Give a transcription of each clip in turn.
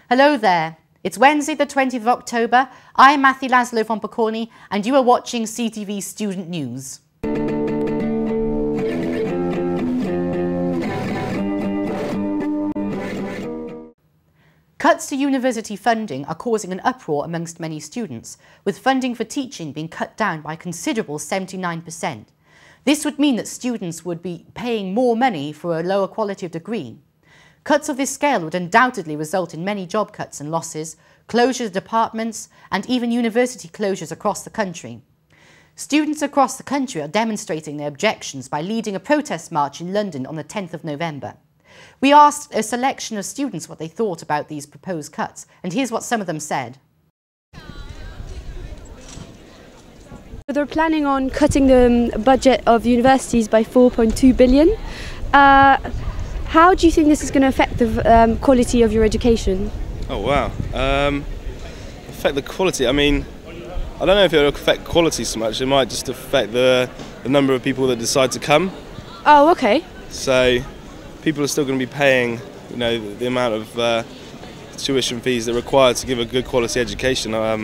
Hello there. It's Wednesday the 20th of October. I'm Matthew Laszlo from Pokorny and you are watching CTV Student News. Cuts to university funding are causing an uproar amongst many students, with funding for teaching being cut down by a considerable 79%. This would mean that students would be paying more money for a lower quality of degree. Cuts of this scale would undoubtedly result in many job cuts and losses, closures of departments, and even university closures across the country. Students across the country are demonstrating their objections by leading a protest march in London on the 10th of November. We asked a selection of students what they thought about these proposed cuts, and here's what some of them said. They're planning on cutting the budget of universities by 4.2 billion. How do you think this is going to affect the quality of your education? Oh wow, affect the quality. I mean, I don't know if it will affect quality so much. It might just affect the number of people that decide to come. Oh, okay. So people are still going to be paying, you know, the amount of tuition fees that are required to give a good quality education. I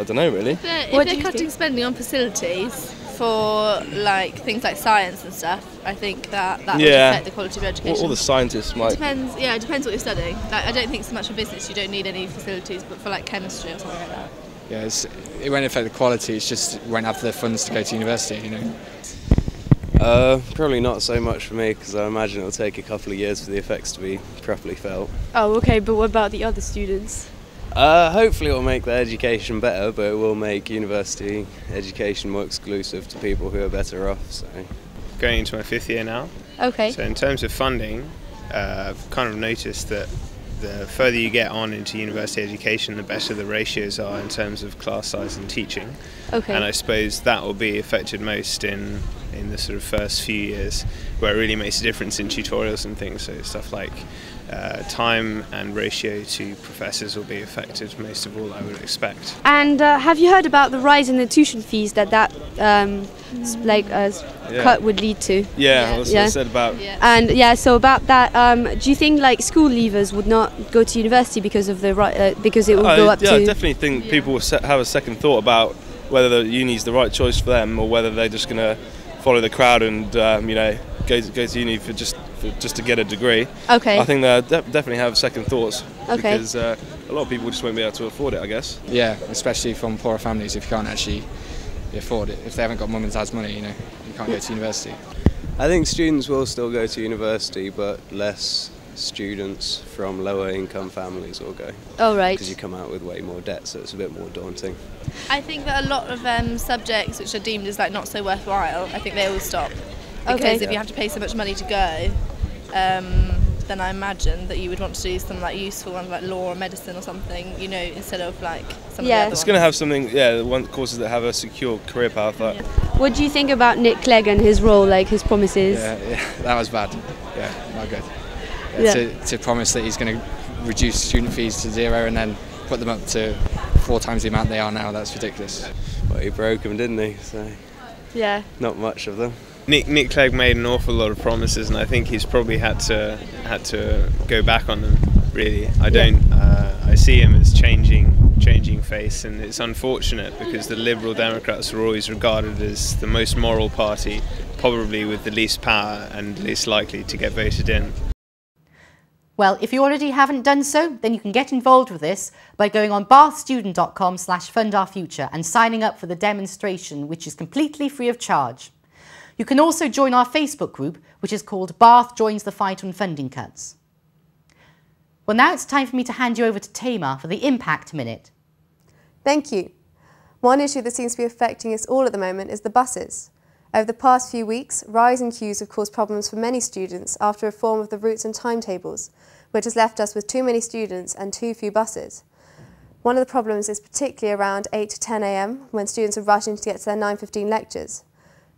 don't know really. If they're cutting spending on facilities for like things like science and stuff, I think that would affect the quality of education. All the scientists might. It depends what you're studying. Like, I don't think so much for business you don't need any facilities, but for like chemistry or something like that. Yeah, it won't affect the quality. It's just it won't have the funds to go to university, you know. Probably not so much for me, because I imagine it'll take a couple of years for the effects to be properly felt. Oh, okay, but what about the other students? Hopefully it will make their education better, but it will make university education more exclusive to people who are better off. So. Going into my 5th year now. Okay. So in terms of funding, I've kind of noticed that the further you get on into university education, the better the ratios are in terms of class size and teaching. Okay. And I suppose that will be affected most in the sort of first few years, where it really makes a difference in tutorials and things. So stuff like time and ratio to professors will be affected most of all, I would expect. And have you heard about the rise in the tuition fees that cut would lead to? Yeah, that's what I said about. Yeah. And so about that, do you think like school leavers would not go to university because of the because it will go up to? I definitely think people will have a second thought about whether the uni's the right choice for them, or whether they're just going to follow the crowd and you know, go to uni for just to get a degree. Okay. I think they definitely have second thoughts. Okay. Because a lot of people just won't be able to afford it, I guess. Yeah, especially from poorer families, if you can't actually afford it. If they haven't got mum and dad's money, you know, you can't go to university. I think students will still go to university, but less students from lower income families will go. Oh, right. Because you come out with way more debt, so it's a bit more daunting. I think that a lot of subjects which are deemed as like not so worthwhile, I think they will stop. Because if you have to pay so much money to go, then I imagine that you would want to do some like useful ones like law or medicine or something, you know, instead of like some of the other It's ones. going to have something, courses that have a secure career path. Like. What do you think about Nick Clegg and his role, like his promises? Yeah, that was bad. Yeah, not good. To promise that he's going to reduce student fees to 0 and then put them up to 4 times the amount they are now, that's ridiculous. Well, he broke them, didn't he? So yeah. Not much of them. Nick Clegg made an awful lot of promises, and I think he's probably had to go back on them. Really, I see him as changing face, and it's unfortunate because the Liberal Democrats were always regarded as the most moral party, probably with the least power and least likely to get voted in. Well, if you already haven't done so, then you can get involved with this by going on bathstudent.com/fundourfuture and signing up for the demonstration, which is completely free of charge. You can also join our Facebook group, which is called Bath Joins the Fight on Funding Cuts. Well, now it's time for me to hand you over to Tamar for the Impact Minute. Thank you. One issue that seems to be affecting us all at the moment is the buses. Over the past few weeks, rising queues have caused problems for many students after reform of the routes and timetables, which has left us with too many students and too few buses. One of the problems is particularly around 8 to 10 a.m. when students are rushing to get to their 9:15 lectures.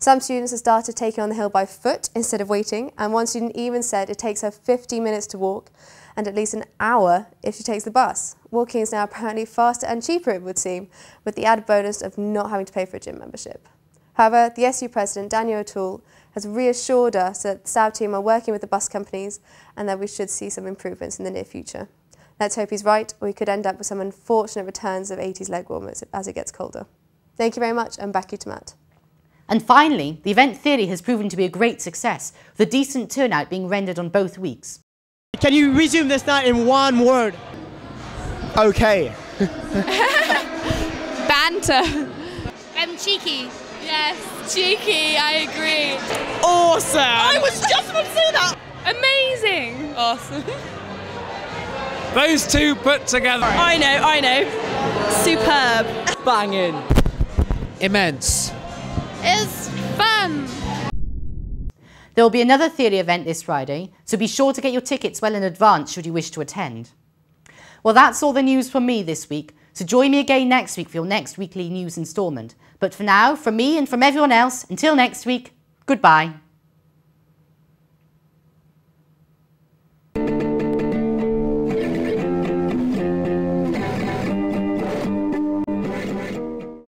Some students have started taking on the hill by foot instead of waiting, and one student even said it takes her 50 minutes to walk and at least an hour if she takes the bus. Walking is now apparently faster and cheaper, it would seem, with the added bonus of not having to pay for a gym membership. However, the SU President, Daniel O'Toole, has reassured us that the SAB team are working with the bus companies and that we should see some improvements in the near future. Let's hope he's right, or we could end up with some unfortunate returns of 80s leg warmers as it gets colder. Thank you very much, and back you to Matt. And finally, the event theory has proven to be a great success, with a decent turnout being rendered on both weeks. Can you resume this night in one word? Okay. Banter. Cheeky. Yes, cheeky, I agree. Awesome! I was just about to say that! Amazing! Awesome. Those two put together. I know. Superb. Banging. Immense. It's fun. There will be another theory event this Friday, so be sure to get your tickets well in advance should you wish to attend. Well, that's all the news from me this week, so join me again next week for your next weekly news instalment. But for now, from me and from everyone else, until next week, goodbye.